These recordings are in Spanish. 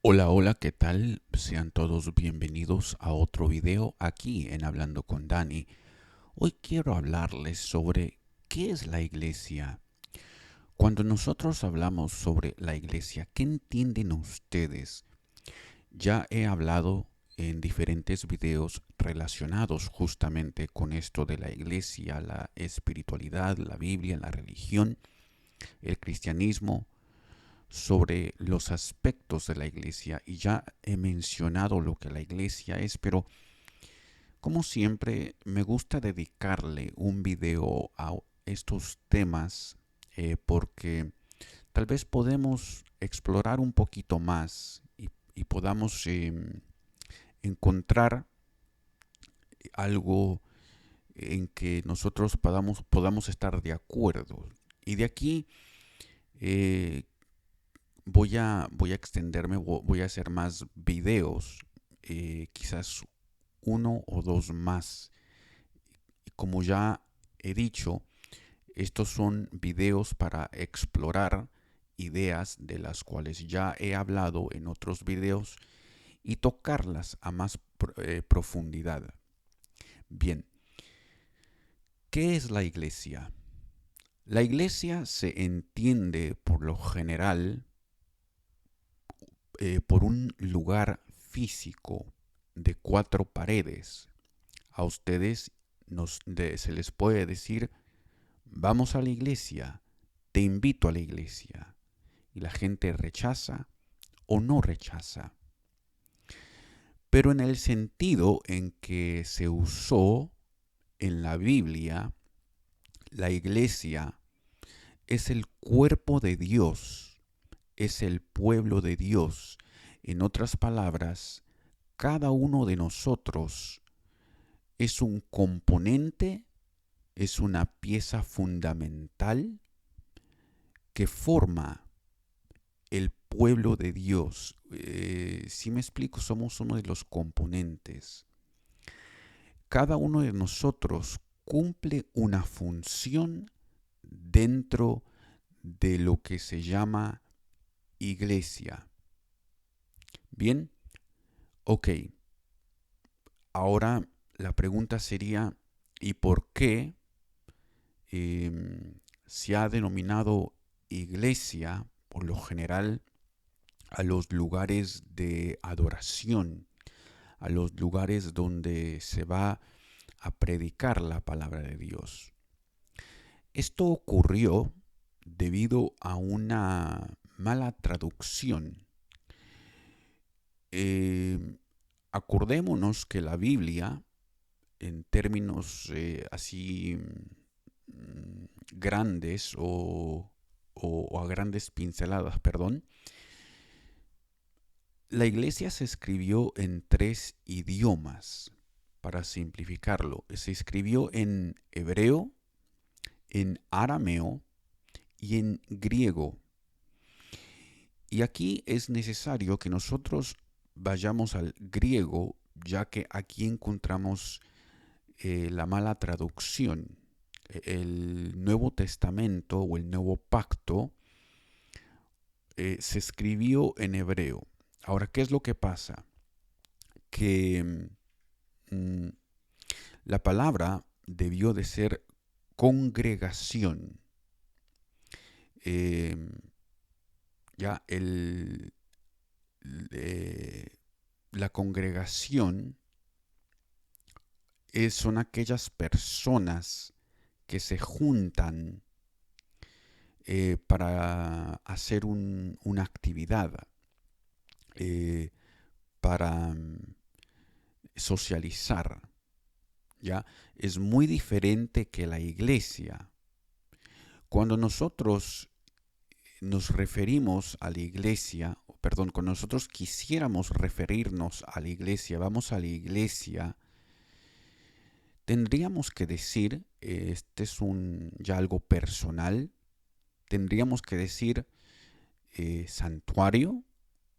Hola, hola, ¿qué tal? Sean todos bienvenidos a otro video aquí en Hablando con Dani. Hoy quiero hablarles sobre qué es la iglesia. Cuando nosotros hablamos sobre la iglesia, ¿qué entienden ustedes? Ya he hablado en diferentes videos relacionados justamente con esto de la iglesia, la espiritualidad, la Biblia, la religión, el cristianismo, sobre los aspectos de la iglesia y ya he mencionado lo que la iglesia es, pero como siempre me gusta dedicarle un video a estos temas porque tal vez podemos explorar un poquito más y podamos encontrar algo en que nosotros podamos estar de acuerdo. Y de aquí eh, voy a extenderme, voy a hacer más videos, quizás uno o dos más. Como ya he dicho, estos son videos para explorar ideas de las cuales ya he hablado en otros videos y tocarlas a más profundidad. Bien, ¿qué es la iglesia? La iglesia se entiende por lo general por un lugar físico de cuatro paredes. A ustedes se les puede decir, vamos a la iglesia, te invito a la iglesia. Y la gente rechaza o no rechaza. Pero en el sentido en que se usó en la Biblia, la iglesia es el cuerpo de Dios, es el pueblo de Dios. En otras palabras, cada uno de nosotros es un componente, es una pieza fundamental que forma el pueblo de Dios. Si me explico, somos uno de los componentes. Cada uno de nosotros cumple una función dentro de lo que se llama iglesia. Bien, ok. Ahora la pregunta sería, ¿y por qué se ha denominado iglesia, por lo general, a los lugares de adoración, a los lugares donde se va a predicar la palabra de Dios? Esto ocurrió debido a una mala traducción. Eh, Acordémonos que la Biblia, en términos así grandes o a grandes pinceladas, perdón, la iglesia se escribió en tres idiomas, para simplificarlo. Se escribió en hebreo, en arameo y en griego. Y aquí es necesario que nosotros vayamos al griego, ya que aquí encontramos la mala traducción. El Nuevo Testamento o el Nuevo Pacto se escribió en hebreo. Ahora, ¿qué es lo que pasa? Que mm, la palabra debió de ser congregación. Eh, ya eh, la congregación son aquellas personas que se juntan para hacer una actividad, eh, para socializar. ¿Ya? Es muy diferente que la iglesia. Cuando nosotros nos referimos a la iglesia, perdón, cuando nosotros quisiéramos referirnos a la iglesia, vamos a la iglesia, tendríamos que decir, este es ya algo personal, tendríamos que decir santuario,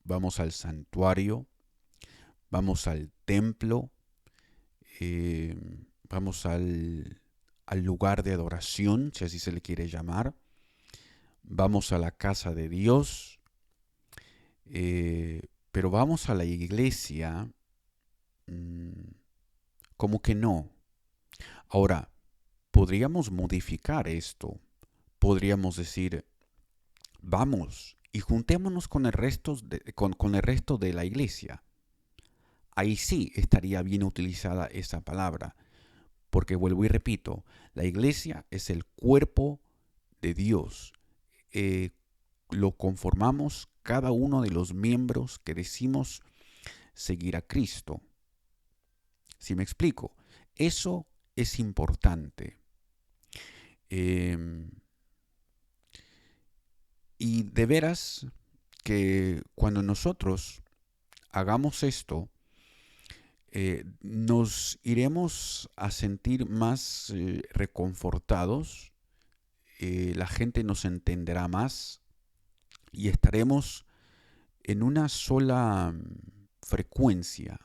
vamos al santuario, vamos al templo, eh, vamos al lugar de adoración, si así se le quiere llamar, vamos a la casa de Dios, pero vamos a la iglesia, mm, como que no. Ahora, podríamos modificar esto. Podríamos decir, vamos y juntémonos con el resto de la iglesia. Ahí sí estaría bien utilizada esa palabra, porque vuelvo y repito, la iglesia es el cuerpo de Dios. Eh, lo conformamos cada uno de los miembros que decimos seguir a Cristo. ¿Sí me explico? Eso es importante. Eh, y de veras que cuando nosotros hagamos esto, nos iremos a sentir más reconfortados, la gente nos entenderá más y estaremos en una sola frecuencia,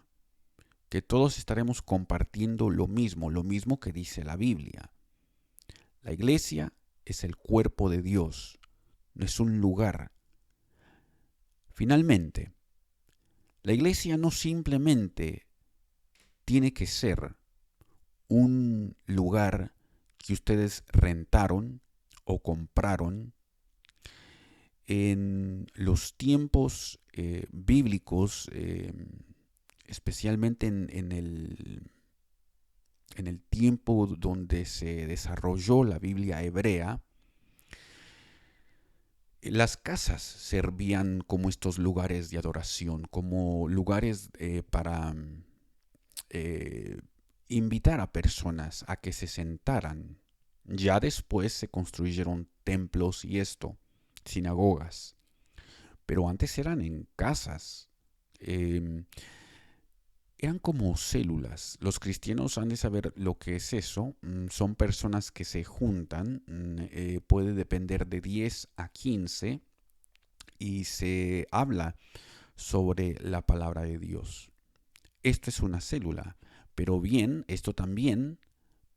que todos estaremos compartiendo lo mismo que dice la Biblia. La iglesia es el cuerpo de Dios, no es un lugar. Finalmente, la iglesia no simplemente tiene que ser un lugar que ustedes rentaron o compraron. En los tiempos bíblicos, especialmente en el tiempo donde se desarrolló la Biblia hebrea, las casas servían como estos lugares de adoración, como lugares para eh, invitar a personas a que se sentaran. Ya después se construyeron templos y esto, sinagogas, pero antes eran en casas. Eh, Eran como células. Los cristianos han de saber lo que es eso. Son personas que se juntan, puede depender de 10 a 15 y se habla sobre la palabra de Dios. Esto es una célula, pero bien, esto también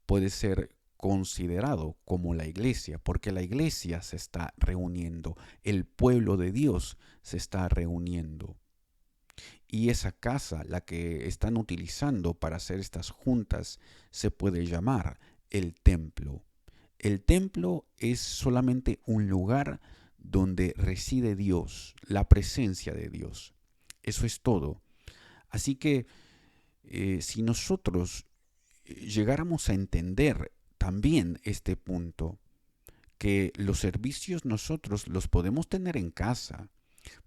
puede ser considerado como la iglesia, porque la iglesia se está reuniendo, el pueblo de Dios se está reuniendo. Y esa casa, la que están utilizando para hacer estas juntas, se puede llamar el templo. El templo es solamente un lugar donde reside Dios, la presencia de Dios. Eso es todo. Así que si nosotros llegáramos a entender también este punto, que los servicios nosotros los podemos tener en casa,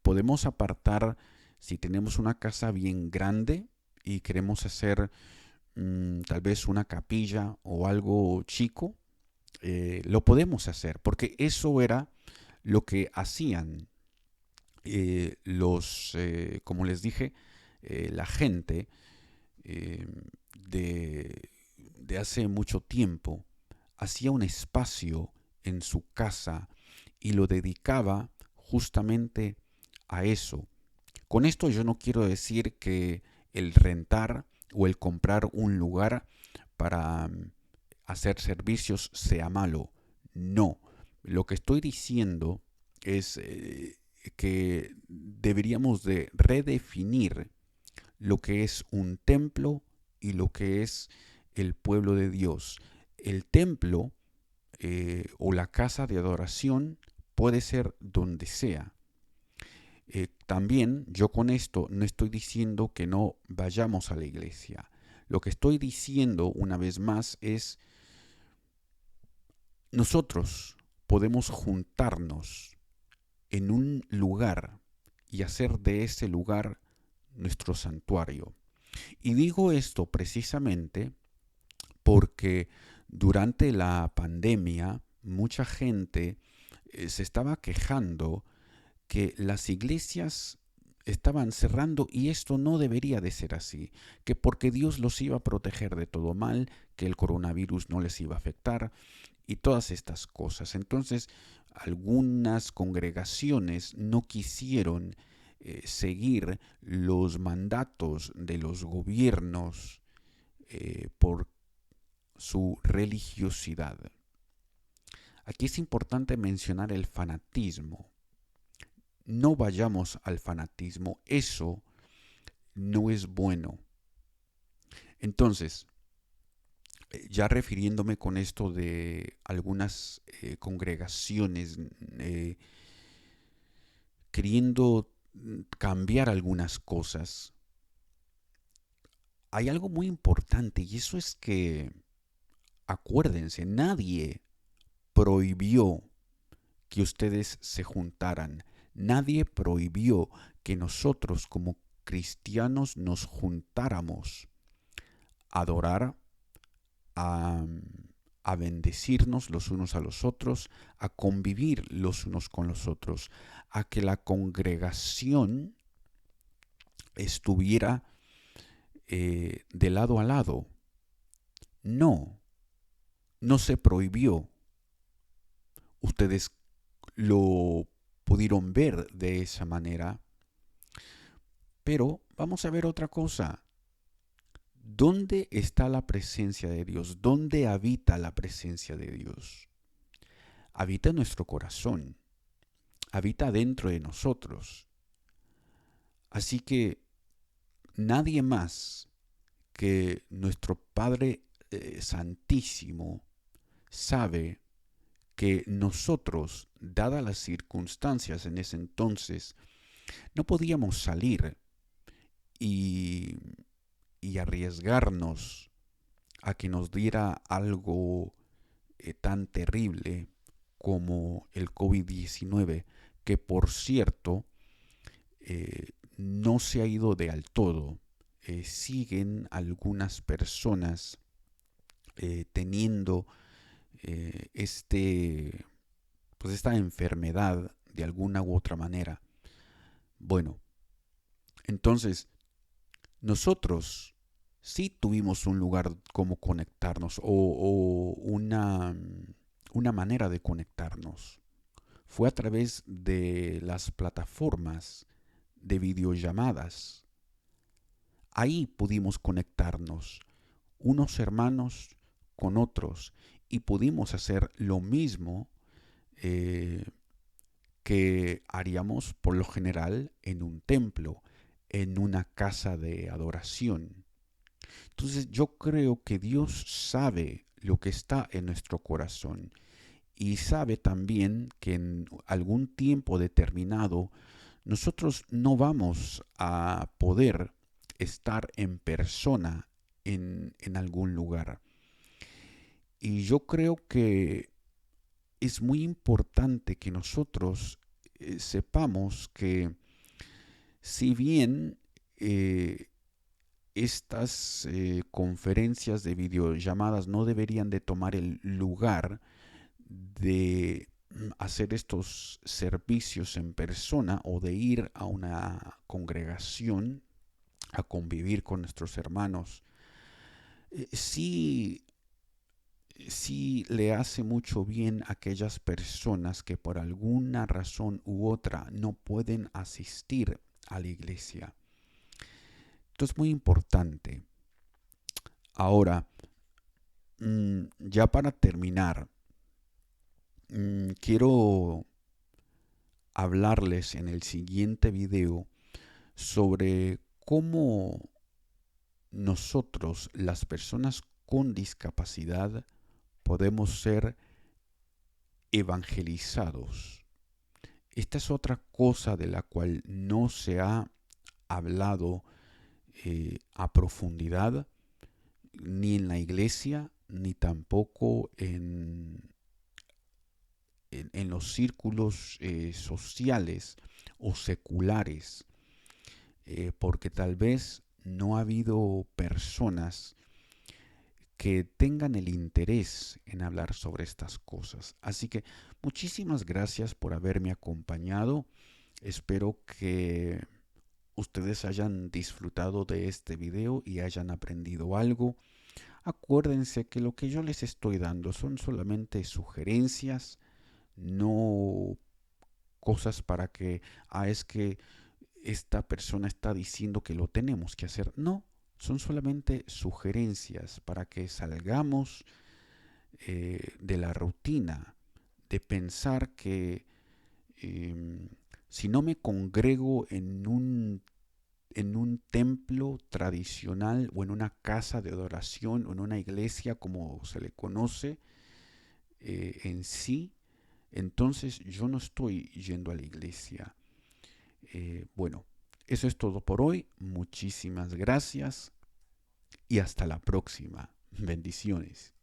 podemos apartar, si tenemos una casa bien grande y queremos hacer tal vez una capilla o algo chico, lo podemos hacer, porque eso era lo que hacían como les dije, la gente eh, de hace mucho tiempo hacía un espacio en su casa y lo dedicaba justamente a eso. Con esto yo no quiero decir que el rentar o el comprar un lugar para hacer servicios sea malo. No. Lo que estoy diciendo es que deberíamos de redefinir lo que es un templo y lo que es el pueblo de Dios. El templo o la casa de adoración puede ser donde sea. También yo con esto no estoy diciendo que no vayamos a la iglesia. Lo que estoy diciendo una vez más es nosotros podemos juntarnos en un lugar y hacer de ese lugar nuestro santuario. Y digo esto precisamente porque durante la pandemia mucha gente se estaba quejando que las iglesias estaban cerrando y esto no debería de ser así, que porque Dios los iba a proteger de todo mal, que el coronavirus no les iba a afectar y todas estas cosas. Entonces, algunas congregaciones no quisieron seguir los mandatos de los gobiernos por su religiosidad. Aquí es importante mencionar el fanatismo. no vayamos al fanatismo. Eso no es bueno. Entonces, ya refiriéndome con esto de algunas congregaciones queriendo cambiar algunas cosas, hay algo muy importante y eso es que, acuérdense, nadie prohibió que ustedes se juntaran. Nadie prohibió que nosotros como cristianos nos juntáramos a adorar, a, a bendecirnos los unos a los otros, a convivir los unos con los otros, a que la congregación estuviera de lado a lado. No, no se prohibió. Ustedes lo pudieron ver de esa manera, pero vamos a ver otra cosa. ¿Dónde está la presencia de Dios? ¿Dónde habita la presencia de Dios? Habita en nuestro corazón, habita dentro de nosotros. Así que nadie más que nuestro Padre Santísimo sabe que nosotros, dadas las circunstancias en ese entonces, no podíamos salir y, y arriesgarnos a que nos diera algo tan terrible como el COVID-19, que por cierto no se ha ido de al todo. Siguen algunas personas teniendo pues esta enfermedad de alguna u otra manera. Bueno, entonces nosotros sí tuvimos un lugar como conectarnos o una manera de conectarnos. Fue a través de las plataformas de videollamadas. Ahí pudimos conectarnos, unos hermanos con otros, y pudimos hacer lo mismo eh, que haríamos por lo general en un templo, en una casa de adoración. Entonces yo creo que Dios sabe lo que está en nuestro corazón y sabe también que en algún tiempo determinado nosotros no vamos a poder estar en persona en algún lugar. Y yo creo que es muy importante que nosotros sepamos que si bien estas conferencias de videollamadas no deberían de tomar el lugar de hacer estos servicios en persona o de ir a una congregación a convivir con nuestros hermanos, sí, sí le hace mucho bien a aquellas personas que por alguna razón u otra no pueden asistir a la iglesia. Esto es muy importante. Ahora, ya para terminar, quiero hablarles en el siguiente video sobre cómo nosotros, las personas con discapacidad, podemos ser evangelizados. Esta es otra cosa de la cual no se ha hablado a profundidad, ni en la iglesia, ni tampoco en los círculos sociales o seculares, porque tal vez no ha habido personas que tengan el interés en hablar sobre estas cosas. Así que muchísimas gracias por haberme acompañado. Espero que ustedes hayan disfrutado de este video y hayan aprendido algo. Acuérdense que lo que yo les estoy dando son solamente sugerencias, no cosas para que, es que esta persona está diciendo que lo tenemos que hacer. No, son solamente sugerencias para que salgamos de la rutina, de pensar que Si no me congrego en un templo tradicional o en una casa de adoración o en una iglesia como se le conoce en sí, entonces yo no estoy yendo a la iglesia. Bueno, eso es todo por hoy. Muchísimas gracias y hasta la próxima. Bendiciones.